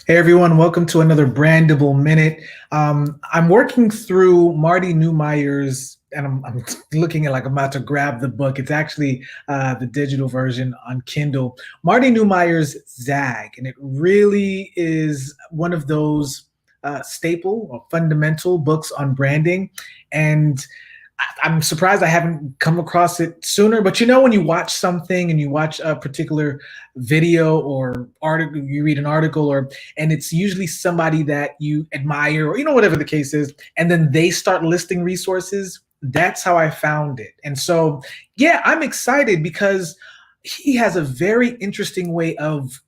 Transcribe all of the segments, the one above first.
Hey everyone, welcome to another Brandable Minute. I'm working through Marty Neumeier's, and I'm looking at like I'm about to grab the book. It's actually the digital version on Kindle. Marty Neumeier's Zag, and it really is one of those staple or fundamental books on branding. And I'm surprised I haven't come across it sooner. But you know, when you watch something and you watch a particular video or article, you read an article, and it's usually somebody that you admire, or whatever the case is, and then they start listing resources. That's how I found it. And so, yeah, I'm excited because he has a very interesting way of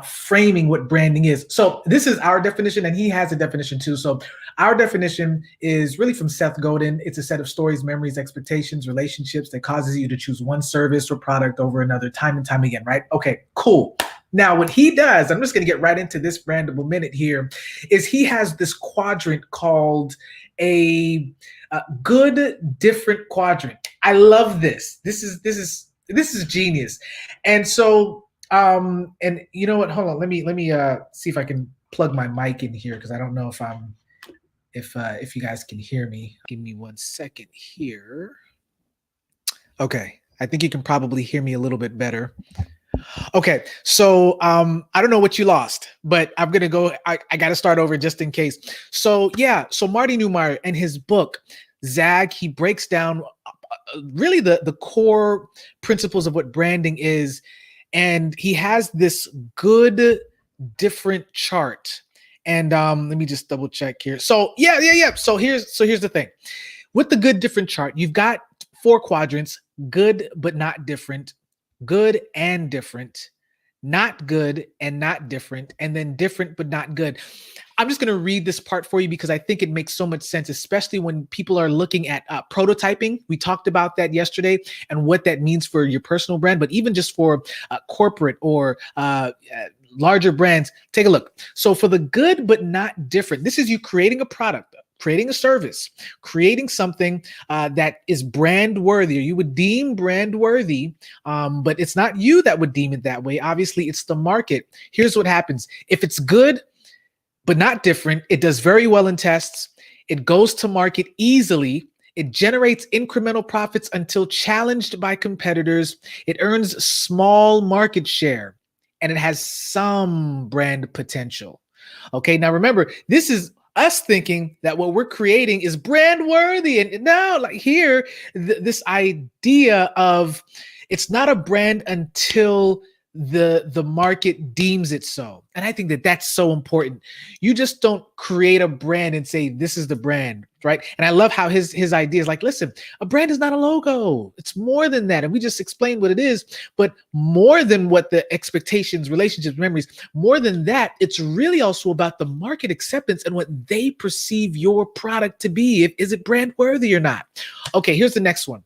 framing what branding is. So this is our definition, and he has a definition too. So our definition is really from Seth Godin. It's a set of stories, memories, expectations, relationships that causes you to choose one service or product over another time and time again, right? Okay, cool. Now, what he does, I'm just going to get right into this Brandable Minute here, is he has this quadrant called a good different quadrant. I love this. This is genius. And so and you know what? Hold on. Let me see if I can plug my mic in here because I don't know if you guys can hear me. Give me 1 second here. Okay. I think you can probably hear me a little bit better. Okay, so I don't know what you lost, but I'm gonna go. I got to start over just in case. So yeah, so Marty Neumeier in his book Zag, he breaks down really the core principles of what branding is, and he has this good different chart. And let me just double check here. So yeah. So here's the thing with the good different chart. You've got 4 quadrants: good but not different, good and different, not good and not different, and then different but not good. I'm just going to read this part for you because I think it makes so much sense, especially when people are looking at prototyping. We talked about that yesterday and what that means for your personal brand, but even just for corporate or larger brands. Take a look. So for the good but not different, this is you creating a product, creating a service, creating something that is brand worthy, or you would deem brand worthy, but it's not you that would deem it that way. Obviously, it's the market. Here's what happens. If it's good but not different, it does very well in tests. It goes to market easily. It generates incremental profits until challenged by competitors. It earns small market share, and it has some brand potential. Okay, now remember, this is us thinking that what we're creating is brand worthy. And now, like here, this idea of it's not a brand until the market deems it so. And I think that that's so important. You just don't create a brand and say this is the brand, right? And I love how his idea is like, listen, a brand is not a logo. It's more than that. And we just explained what it is, but more than what the expectations, relationships, memories, more than that, it's really also about the market acceptance and what they perceive your product to be. Is it brand worthy or not? Okay, here's the next one.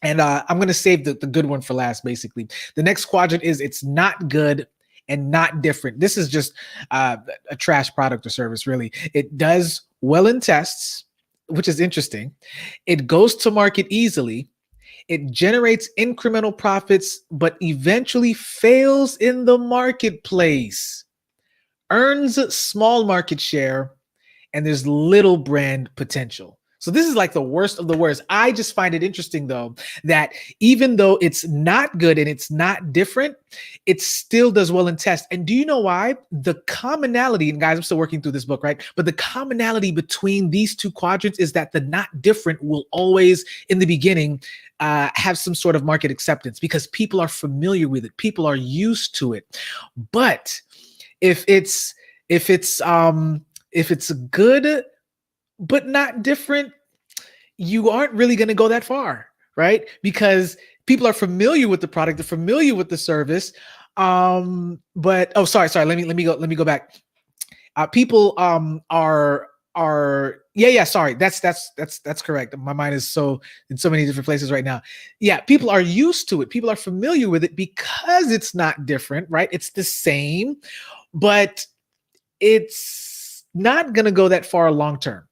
And I'm going to save the good one for last, basically. The next quadrant is it's not good and not different. This is just a trash product or service, really. It does well in tests, which is interesting. It goes to market easily. It generates incremental profits, but eventually fails in the marketplace, earns small market share, and there's little brand potential. So this is like the worst of the worst. I just find it interesting, though, that even though it's not good and it's not different, it still does well in tests. And do you know why? The commonality, and guys, I'm still working through this book, right? But the commonality between these 2 quadrants is that the not different will always, in the beginning, have some sort of market acceptance because people are familiar with it. People are used to it. But if it's good but not different, you aren't really going to go that far, right? Because people are familiar with the product, they're familiar with the service. But sorry. Let me go back. People are sorry. That's correct. My mind is so in so many different places right now. Yeah, people are used to it. People are familiar with it because it's not different, right? It's the same, but it's not going to go that far long term.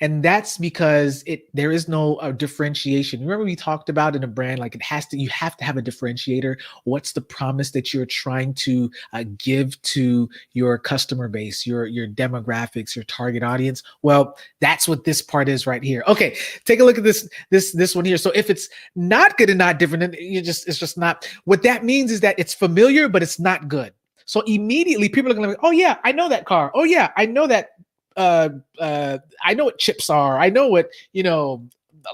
And that's because there is no differentiation. Remember we talked about in a brand, like you have to have a differentiator. What's the promise that you're trying to give to your customer base, your demographics, your target audience? Well, that's what this part is right here. Okay, take a look at this one here. So if it's not good and not different, then it's just not. What that means is that it's familiar, but it's not good. So immediately people are going to be, oh yeah, I know that car. Oh yeah, I know that I know what chips are. I know what,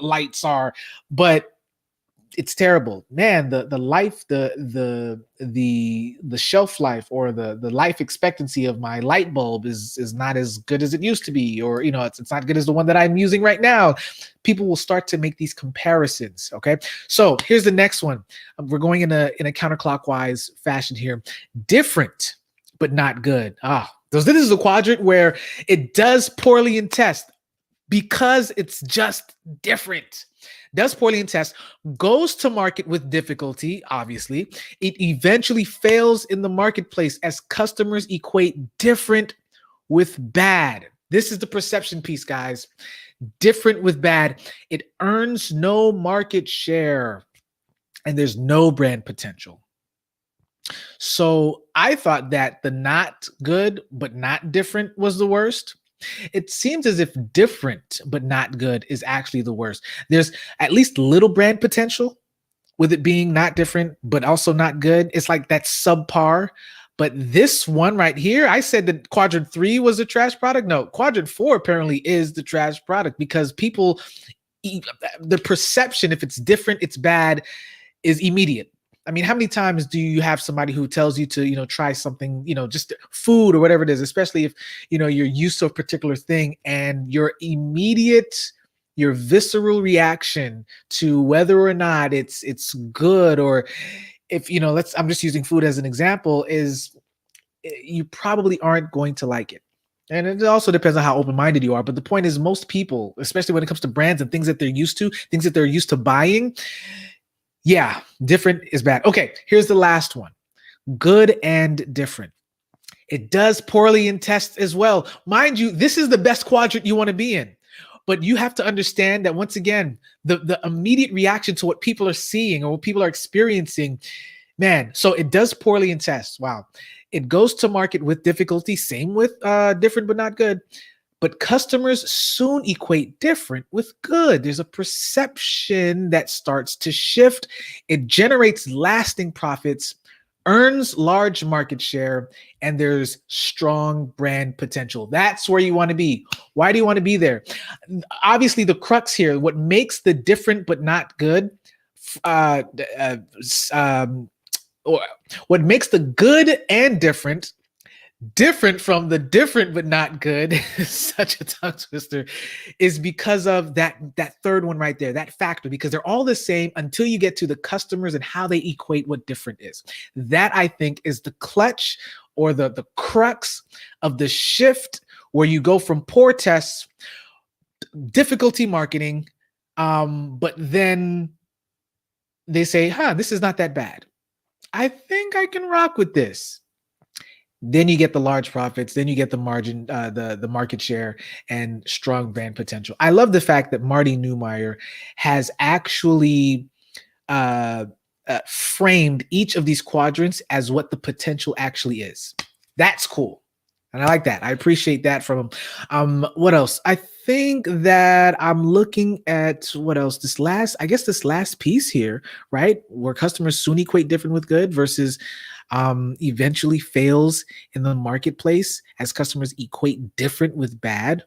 lights are, but it's terrible, man. The life, the shelf life, or the life expectancy of my light bulb is not as good as it used to be, or it's not good as the one that I'm using right now. People will start to make these comparisons. Okay, so here's the next one. We're going in a counterclockwise fashion here. Different but not good. This is a quadrant where it does poorly in test because it's just different. Does poorly in test, goes to market with difficulty, obviously. It eventually fails in the marketplace as customers equate different with bad. This is the perception piece, guys. Different with bad. It earns no market share, and there's no brand potential. So I thought that the not good but not different was the worst. It seems as if different but not good is actually the worst. There's at least little brand potential with it being not different but also not good. It's like that's subpar. But this one right here, I said that quadrant 3 was a trash product. No, quadrant 4 apparently is the trash product, because people, the perception, if it's different, it's bad, is immediate. I mean, how many times do you have somebody who tells you to, try something, just food or whatever it is, especially if, you're used to a particular thing, and your visceral reaction to whether or not it's good, or if, I'm just using food as an example, is you probably aren't going to like it. And it also depends on how open-minded you are. But the point is, most people, especially when it comes to brands and things that they're used to buying, yeah, different is bad. Okay, here's the last one. Good and different. It does poorly in tests as well. Mind you, this is the best quadrant you want to be in. But you have to understand that, once again, the immediate reaction to what people are seeing or what people are experiencing, man, so it does poorly in tests. Wow. It goes to market with difficulty. Same with different but not good. But customers soon equate different with good. There's a perception that starts to shift. It generates lasting profits, earns large market share, and there's strong brand potential. That's where you want to be. Why do you want to be there? Obviously, the crux here, what makes the different but not good, or what makes the good and different from the different but not good, such a tongue twister, is because of that third one right there, that factor, because they're all the same until you get to the customers and how they equate what different is. That, I think, is the clutch, or the crux of the shift, where you go from poor tests, difficulty marketing, but then they say, this is not that bad. I think I can rock with this. Then you get the large profits, then you get the margin, the market share, and strong brand potential. I love the fact that Marty Neumeier has actually framed each of these quadrants as what the potential actually is. That's cool. And I like that. I appreciate that from him. What else? I think that I'm looking at what else? This last piece here, right? Where customers soon equate different with good versus eventually fails in the marketplace as customers equate different with bad.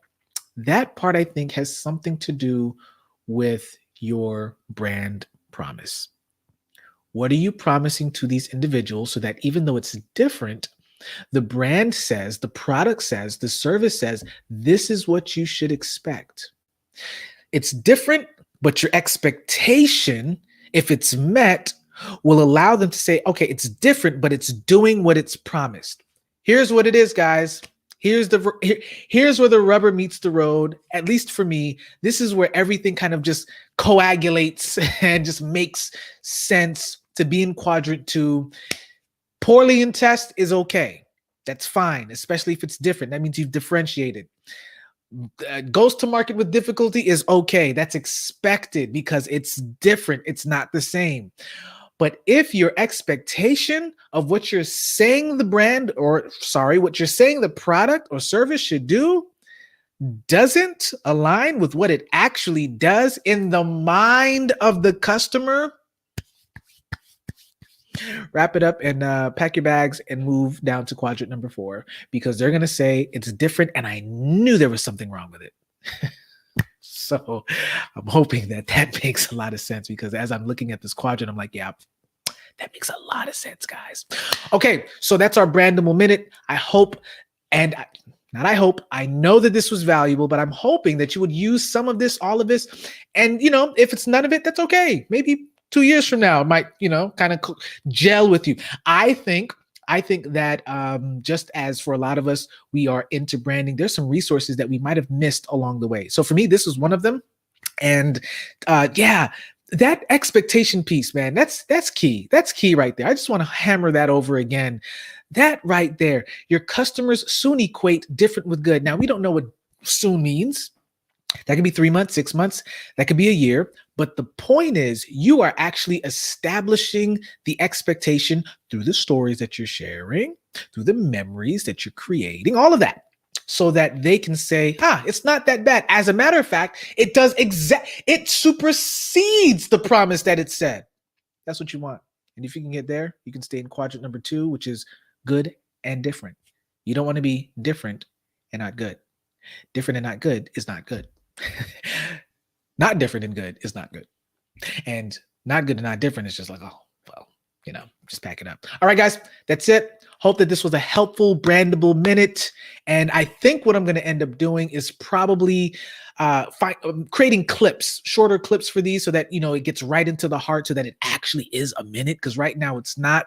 That part, I think, has something to do with your brand promise. What are you promising to these individuals so that even though it's different, the brand says, the product says, the service says, this is what you should expect. It's different, but your expectation, if it's met, will allow them to say, okay, it's different, but it's doing what it's promised. Here's what it is, guys. Here's where the rubber meets the road. At least for me, this is where everything kind of just coagulates and just makes sense to be in quadrant 2. Poorly in test is okay. That's fine, especially if it's different. That means you've differentiated. goes to market with difficulty is okay. That's expected because it's different. It's not the same. But if your expectation of what you're saying the brand, or sorry, what you're saying the product or service should do doesn't align with what it actually does in the mind of the customer, wrap it up and pack your bags and move down to quadrant number 4, because they're going to say it's different and I knew there was something wrong with it. So I'm hoping that makes a lot of sense, because as I'm looking at this quadrant, I'm like, yeah, that makes a lot of sense, guys. Okay, so that's our Brandable Minute. I hope, and I know that this was valuable, but I'm hoping that you would use some of this, all of this. And, if it's none of it, that's okay. Maybe 2 years from now, it might, kind of gel with you. I think that just as for a lot of us, we are into branding, there's some resources that we might have missed along the way. So for me, this was one of them. And that expectation piece, man, that's key. That's key right there. I just want to hammer that over again. That right there. Your customers soon equate different with good. Now, we don't know what soon means. That could be 3 months, 6 months. That could be a year. But the point is, you are actually establishing the expectation through the stories that you're sharing, through the memories that you're creating, all of that, so that they can say, it's not that bad. As a matter of fact, it does it supersedes the promise that it said. That's what you want. And if you can get there, you can stay in quadrant number 2, which is good and different. You don't want to be different and not good. Different and not good is not good. Not different and good is not good. And not good and not different is just like, oh, well, just pack it up. All right, guys, that's it. Hope that this was a helpful Brandable Minute. And I think what I'm going to end up doing is probably creating clips, shorter clips for these, so that, it gets right into the heart, so that it actually is a minute. Because right now it's not.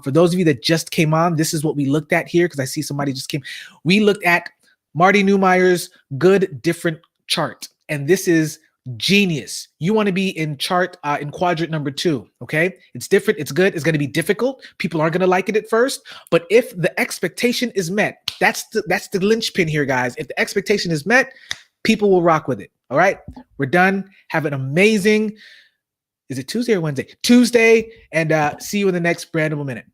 For those of you that just came on, this is what we looked at here, because I see somebody just came. We looked at Marty Neumeier's GoodDifferent Chart. And this is genius. You want to be in chart in quadrant number 2. Okay, it's different, it's good, it's going to be difficult. People aren't going to like it at first, but if the expectation is met, that's the linchpin here, guys. If the expectation is met, people will rock with it. All right, we're done. Have an amazing, is it Tuesday or Wednesday? Tuesday, and see you in the next Brandable Minute.